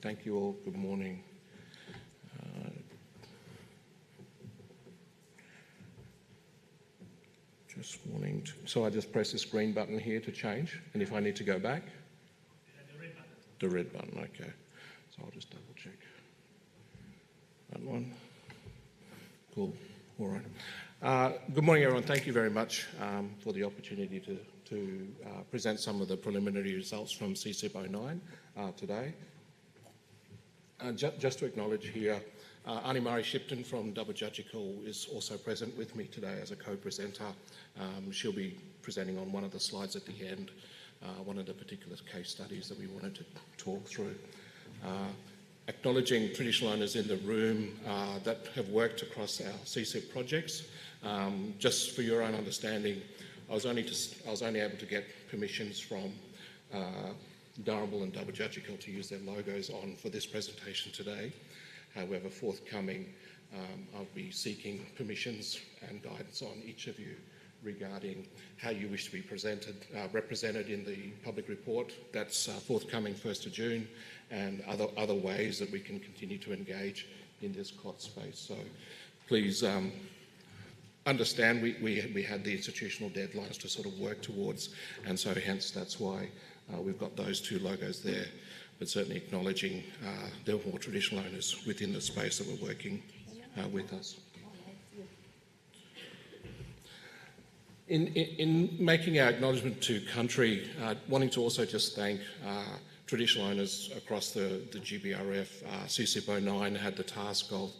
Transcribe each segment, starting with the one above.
Thank you all. Good morning. Just wanting to, so I just press this green button here to change, and if I need to go back? The red button. The red button, okay. So I'll just double check. That one. Cool. All right. Good morning, everyone. Thank you very much for the opportunity to present some of the preliminary results from CCIP09 today. Just to acknowledge here, Annie Shipton from Dabajajical is also present with me today as a co-presenter. She'll be presenting on one of the slides at the end, one of the particular case studies that we wanted to talk through. Acknowledging traditional owners in the room that have worked across our CCIP projects. Just for your own understanding, I was only able to get permissions from Darrabul and Dabajajical to use their logos on for this presentation today. However, forthcoming, I'll be seeking permissions and guidance on each of you regarding how you wish to be represented in the public report. That's forthcoming 1st of June, and other ways that we can continue to engage in this COTS space. So please understand we had the institutional deadlines to sort of work towards, and so hence that's why we've got those two logos there, but certainly acknowledging there are more traditional owners within the space that were working with us. In making our acknowledgement to country, wanting to also just thank traditional owners across the GBRF. CCIP09 had the task of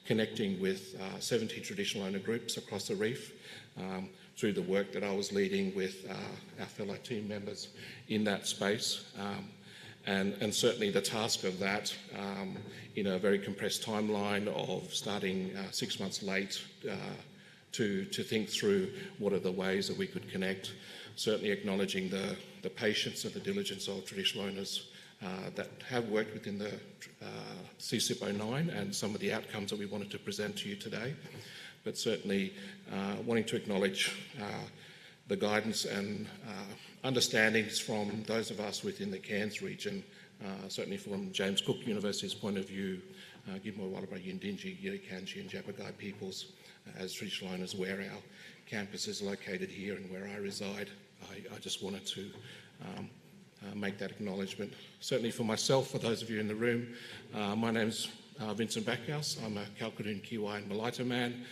connecting with 70 traditional owner groups across the reef through the work that I was leading with our fellow team members in that space. And certainly the task of that in a very compressed timeline of starting 6 months late to think through what are the ways that we could connect, certainly acknowledging the patience and the diligence of traditional owners that have worked within the CCIP09 and some of the outcomes that we wanted to present to you today, but certainly wanting to acknowledge the guidance and understandings from those of us within the Cairns region, certainly from James Cook University's point of view, Gidmoy Walabra Yindinji, Yirikanji and Jabagai peoples as traditional owners where our campus is located here and where I reside. I just wanted to make that acknowledgement. Certainly for myself, for those of you in the room, my name's Vincent Backhouse. I'm a Kalkadoon Kiwai and Malaita man.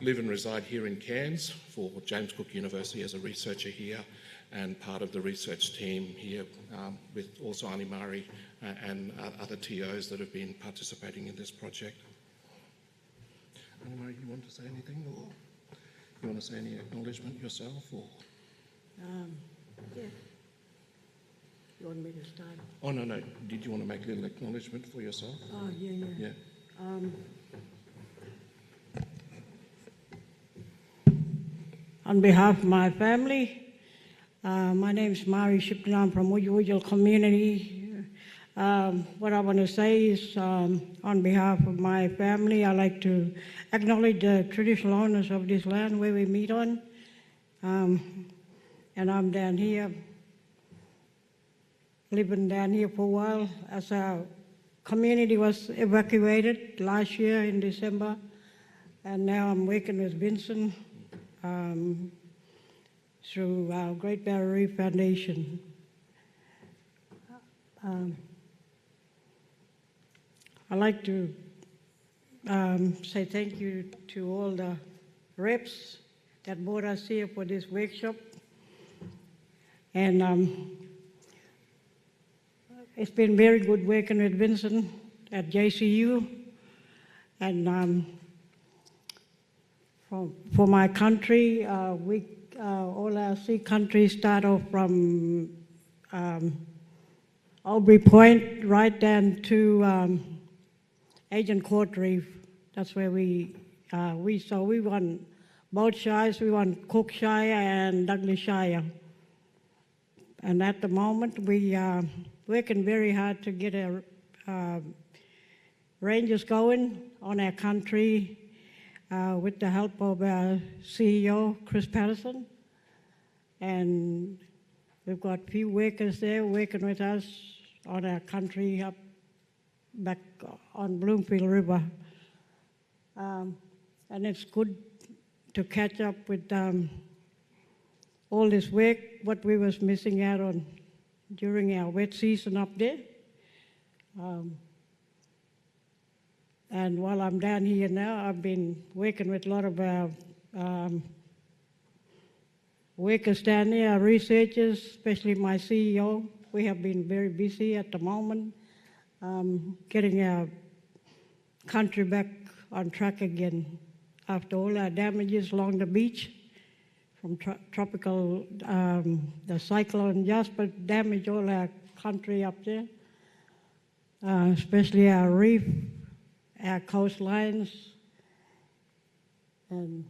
Live and reside here in Cairns for James Cook University as a researcher here and part of the research team here with also Ani Mari and other TOs that have been participating in this project. Ani Mari, you want to say anything, or you want to say any acknowledgement yourself, or? Yeah. You want me to start? Oh, no. Did you want to make a little acknowledgement for yourself? Oh, yeah. On behalf of my family, my name is Mari Shipton. I'm from Wujal community. What I want to say is, on behalf of my family, I'd like to acknowledge the traditional owners of this land where we meet on. And I'm down here, living down here for a while as our community was evacuated last year in December. And now I'm working with Vincent through our Great Barrier Reef Foundation. I'd like to say thank you to all the reps that brought us here for this workshop. And it's been very good working with Vincent at JCU. And for my country, all our sea countries start off from Aubrey Point right down to Agincourt Reef. That's where we won both shires. We won Cook Shire and Douglas Shire. And at the moment, we are working very hard to get our rangers going on our country with the help of our CEO, Chris Patterson. And we've got a few workers there working with us on our country up back on Bloomfield River. And it's good to catch up with all this work, what we was missing out on during our wet season up there. And while I'm down here now, I've been working with a lot of our workers down there, our researchers, especially my CEO. We have been very busy at the moment, getting our country back on track again after all our damages along the beach from tropical, the cyclone Jasper damaged all our country up there, especially our reef, our coastlines, and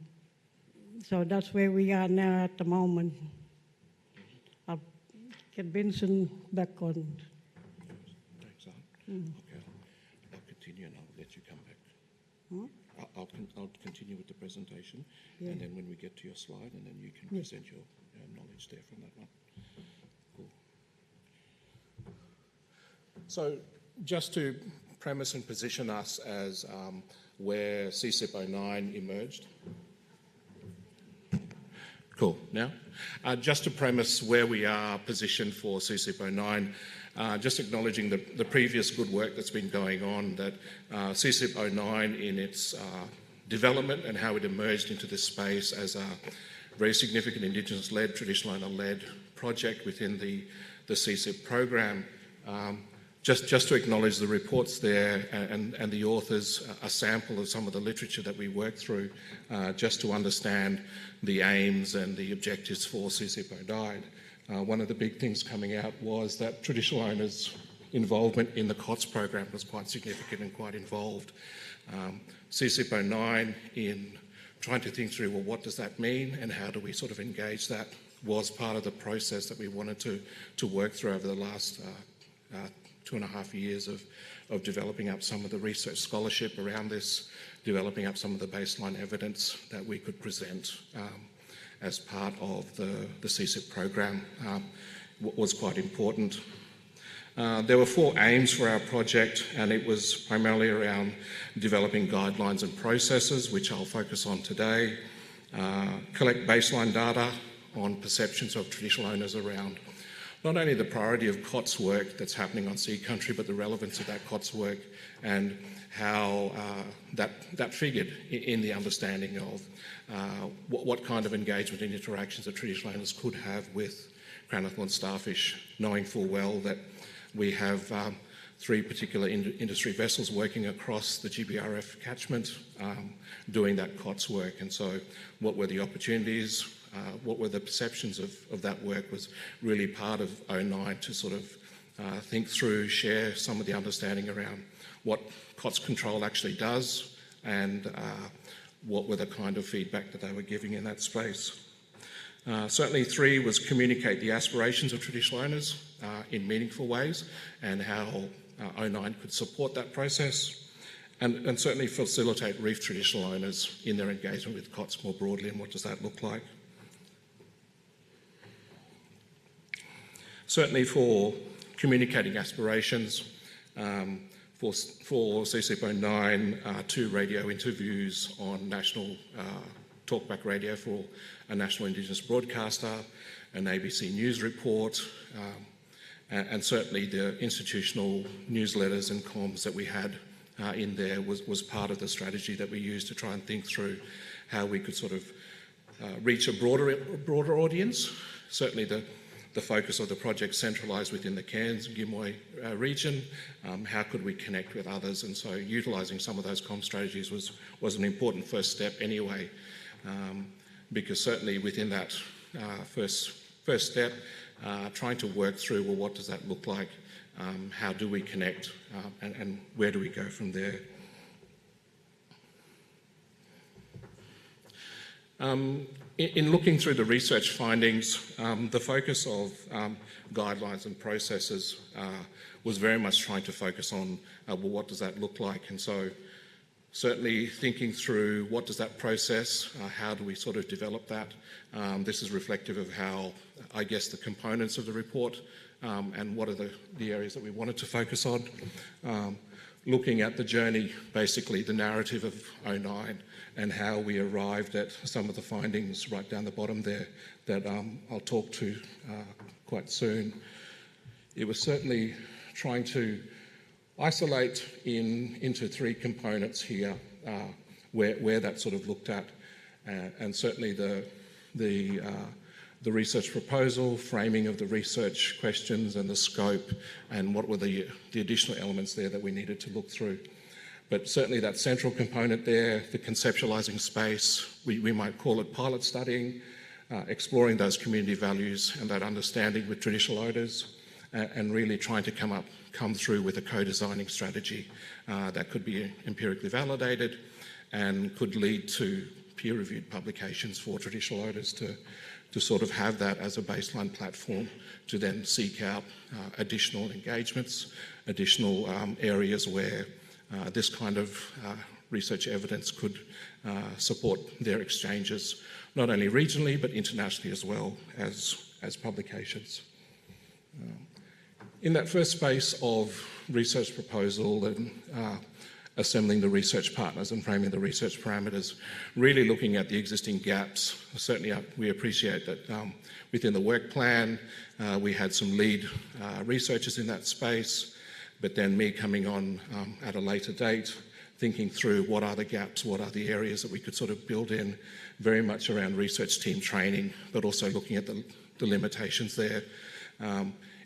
so that's where we are now at the moment. I'll get Vincent back on. Thanks, Anne. Okay, I'll continue and I'll let you come back. I'll continue with the presentation, and then when we get to your slide, and then you can present your knowledge there from that one. Cool. So just to premise and position us as where CCIP 09 emerged. Cool. Now, just to premise where we are positioned for CCIP 09, just acknowledging the previous good work that's been going on, that CCIP 09 in its development and how it emerged into this space as a very significant Indigenous-led, traditional owner-led project within the CCIP program. Just to acknowledge the reports there and the authors, a sample of some of the literature that we worked through, just to understand the aims and the objectives for CCIP 09. One of the big things coming out was that traditional owners' involvement in the COTS program was quite significant and quite involved. CCIP 09, in trying to think through, well, what does that mean and how do we sort of engage that, was part of the process that we wanted to work through over the last 2.5 years of developing up some of the research scholarship around this, developing up some of the baseline evidence that we could present as part of the CCIP program. Was quite important. There were 4 aims for our project, and it was primarily around developing guidelines and processes, which I'll focus on today, collect baseline data on perceptions of traditional owners around not only the priority of COTS work that's happening on sea country, but the relevance of that COTS work and how that figured in the understanding of what kind of engagement and interactions that traditional owners could have with Crown-of-Thorns starfish, knowing full well that we have 3 particular industry vessels working across the GBRF catchment doing that COTS work. And so what were the opportunities? What were the perceptions of that work was really part of 09 to sort of think through, share some of the understanding around what COTS control actually does and what were the kind of feedback that they were giving in that space. Certainly 3 was communicate the aspirations of traditional owners in meaningful ways and how 09 could support that process. And certainly facilitate reef traditional owners in their engagement with COTS more broadly, and what does that look like. Certainly for communicating aspirations, for CCIP 09, 2 radio interviews on national talkback radio for a national Indigenous broadcaster, an ABC News report, and certainly the institutional newsletters and comms that we had in there was part of the strategy that we used to try and think through how we could sort of reach a broader audience. Certainly the focus of the project centralised within the Cairns and Gimoi region. How could we connect with others? And so utilising some of those comm strategies was an important first step anyway, because certainly within that first step, trying to work through, well, what does that look like? How do we connect? And where do we go from there? In looking through the research findings, the focus of guidelines and processes was very much trying to focus on, well, what does that look like? And so certainly thinking through what does that process, how do we sort of develop that? This is reflective of how, I guess, the components of the report and what are the areas that we wanted to focus on. Looking at the journey, basically the narrative of 09 and how we arrived at some of the findings right down the bottom there that I'll talk to quite soon. It was certainly trying to isolate into three components here where that sort of looked at, and certainly the research proposal, framing of the research questions and the scope, and what were the additional elements there that we needed to look through. But certainly that central component there, the conceptualising space, we might call it pilot studying, exploring those community values and that understanding with traditional owners, and really trying to come through with a co-designing strategy that could be empirically validated and could lead to peer-reviewed publications for traditional owners to sort of have that as a baseline platform to then seek out additional engagements, additional areas where this kind of research evidence could support their exchanges, not only regionally but internationally as well as publications. In that first space of research proposal and assembling the research partners and framing the research parameters, really looking at the existing gaps. Certainly we appreciate that within the work plan we had some lead researchers in that space, but then me coming on at a later date, thinking through what are the gaps, what are the areas that we could sort of build in, very much around research team training, but also looking at the limitations there.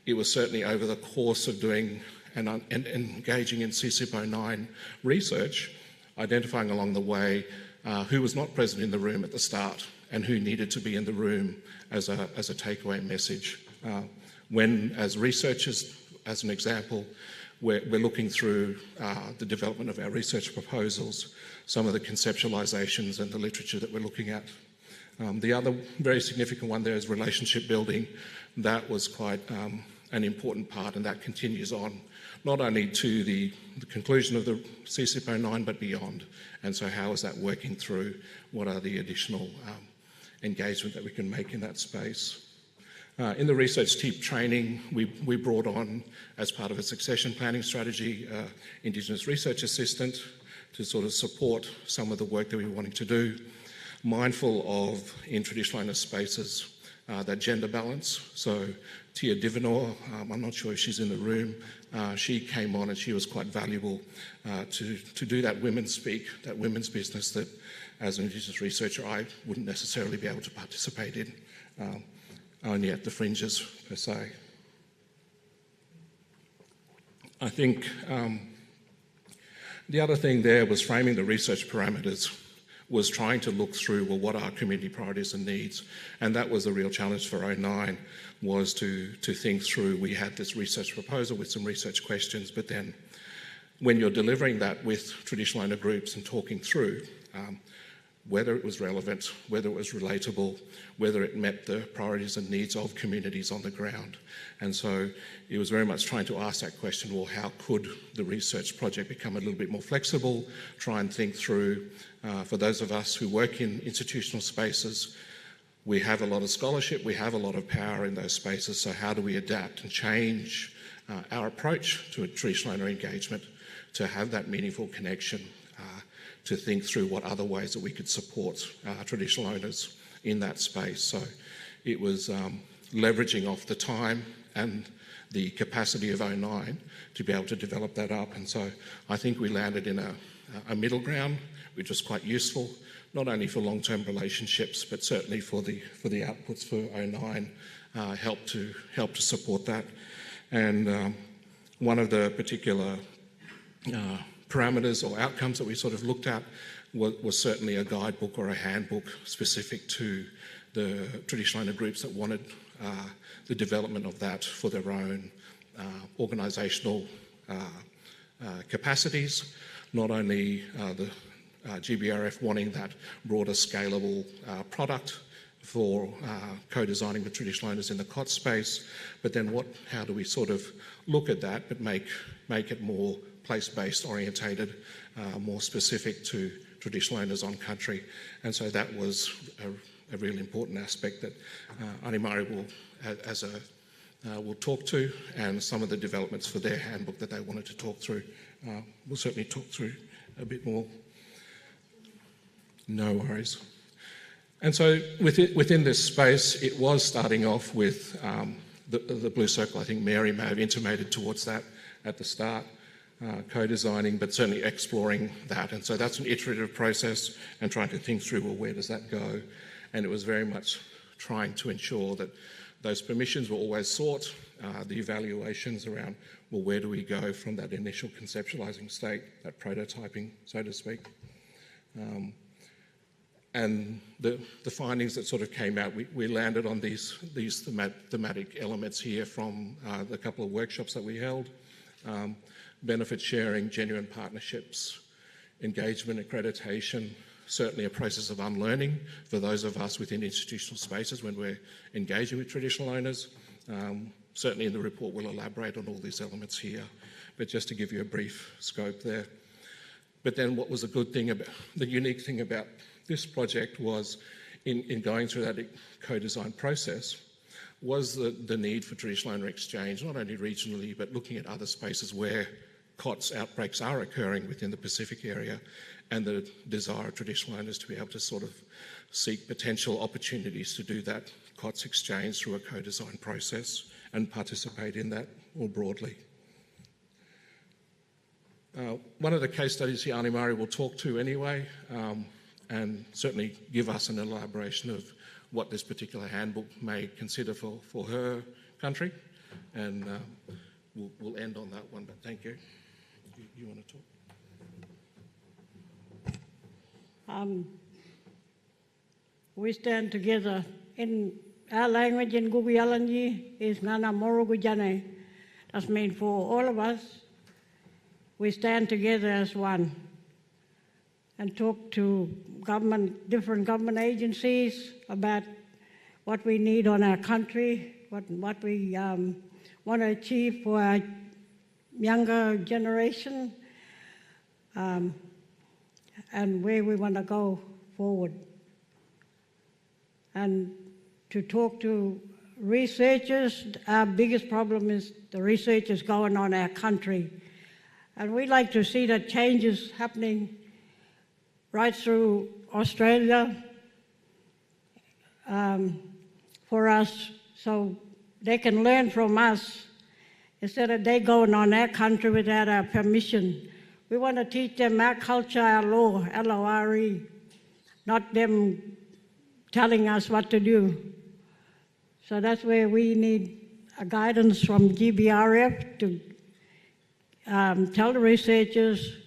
It was certainly over the course of doing and engaging in CCIP 09 research, identifying along the way who was not present in the room at the start and who needed to be in the room as a takeaway message. When, as researchers, as an example, we're looking through the development of our research proposals, some of the conceptualisations and the literature that we're looking at. The other very significant one there is relationship building. That was quite an important part, and that continues on, not only to the conclusion of the CCIP 09, but beyond. And so how is that working through? What are the additional engagement that we can make in that space? In the research team training, we brought on, as part of a succession planning strategy, Indigenous research assistant to sort of support some of the work that we were wanting to do, mindful of, in traditional owner spaces, that gender balance. So Tia Dynevor, I'm not sure if she's in the room, she came on and she was quite valuable to do that women's speak, that women's business that as an Indigenous researcher I wouldn't necessarily be able to participate in, only at the fringes per se. I think the other thing there was framing the research parameters, was trying to look through, well, what are community priorities and needs? And that was a real challenge for 09, was to think through. We had this research proposal with some research questions, but then when you're delivering that with traditional owner groups and talking through whether it was relevant, whether it was relatable, whether it met the priorities and needs of communities on the ground. And so it was very much trying to ask that question, well, how could the research project become a little bit more flexible, try and think through, for those of us who work in institutional spaces, we have a lot of scholarship, we have a lot of power in those spaces, so how do we adapt and change our approach to a traditional owner engagement to have that meaningful connection, to think through what other ways that we could support traditional owners in that space. So it was leveraging off the time and the capacity of 09 to be able to develop that up. And so I think we landed in a middle ground, which was quite useful, not only for long-term relationships, but certainly for the outputs for 09, helped to support that. And one of the particular parameters or outcomes that we sort of looked at was certainly a guidebook or a handbook specific to the traditional owner groups that wanted the development of that for their own organisational capacities, not only the GBRF wanting that broader scalable product for co-designing with traditional owners in the COTS space, but then how do we sort of look at that but make it more place-based orientated, more specific to traditional owners on country. And so that was a really important aspect that Animari will, as will talk to, and some of the developments for their handbook that they wanted to talk through. We'll certainly talk through a bit more. No worries. And so within this space, it was starting off with the blue circle. I think Mary may have intimated towards that at the start, co-designing, but certainly exploring that. And so that's an iterative process and trying to think through, well, where does that go? And it was very much trying to ensure that those permissions were always sought, the evaluations around, well, where do we go from that initial conceptualising state, that prototyping, so to speak. And the findings that sort of came out, we landed on these thematic elements here from the couple of workshops that we held. Benefit sharing, genuine partnerships, engagement, accreditation, certainly a process of unlearning for those of us within institutional spaces when we're engaging with traditional owners. Certainly in the report we'll elaborate on all these elements here, but just to give you a brief scope there. But then what was the good thing about, the unique thing about this project was in going through that co-design process was the need for traditional owner exchange, not only regionally, but looking at other spaces where COTS outbreaks are occurring within the Pacific area, and the desire of traditional owners to be able to sort of seek potential opportunities to do that COTS exchange through a co-design process and participate in that more broadly. One of the case studies here, Annie-Marie will talk to anyway, and certainly give us an elaboration of what this particular handbook may consider for her country, and we'll end on that one, but thank you. You want to talk? We stand together. In our language in Guguyalanji is Ngana Moro Gujane. That means for all of us, we stand together as one and talk to different government agencies about what we need on our country, what we want to achieve for our younger generation, and where we want to go forward. And to talk to researchers, our biggest problem is the research is going on in our country. And we like to see that changes happening right through Australia for us, so they can learn from us instead of they going on our country without our permission. We want to teach them our culture, our law, L-O-R-E, not them telling us what to do. So that's where we need a guidance from GBRF to tell the researchers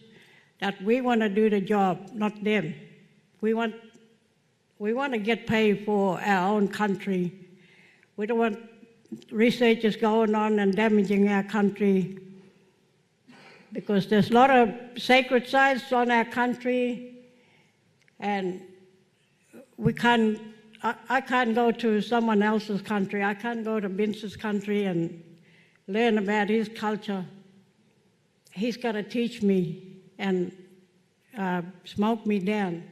that we want to do the job, not them. We want to get paid for our own country. We don't want researchers going on and damaging our country, because there's a lot of sacred sites on our country, and I can't go to someone else's country. I can't go to Vince's country and learn about his culture. He's got to teach me and smoke me down.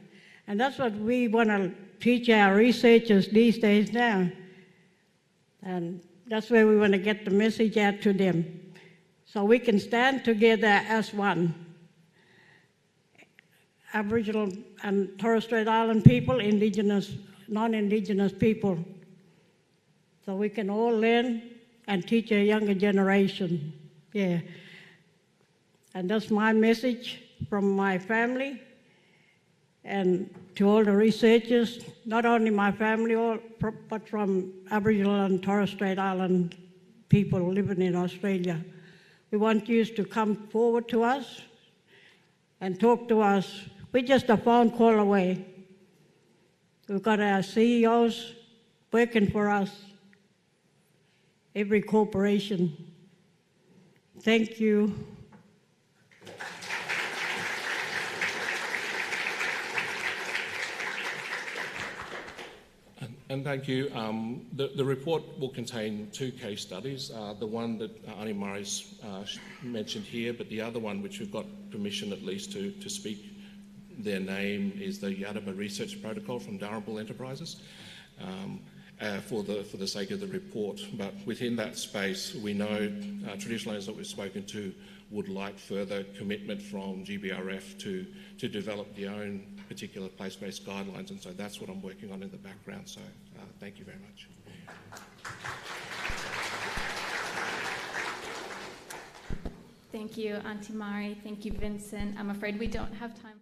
And that's what we want to teach our researchers these days now. And that's where we want to get the message out to them, so we can stand together as one. Aboriginal and Torres Strait Island people, Indigenous, non-Indigenous people. So we can all learn and teach a younger generation. Yeah. And that's my message from my family and to all the researchers, not only my family, but from Aboriginal and Torres Strait Island people living in Australia. We want you to come forward to us and talk to us. We're just a phone call away. We've got our CEOs working for us, every corporation. Thank you. And thank you. The report will contain two case studies, the one that Annie-Marie's mentioned here, but the other one, which we've got permission at least to speak their name, is the Yadaba Research Protocol from Durable Enterprises. for the sake of the report. But within that space, we know traditional owners that we've spoken to would like further commitment from GBRF to develop their own particular place-based guidelines, and so that's what I'm working on in the background. So thank you very much. Thank you, Auntie Mari. Thank you, Vincent. I'm afraid we don't have time.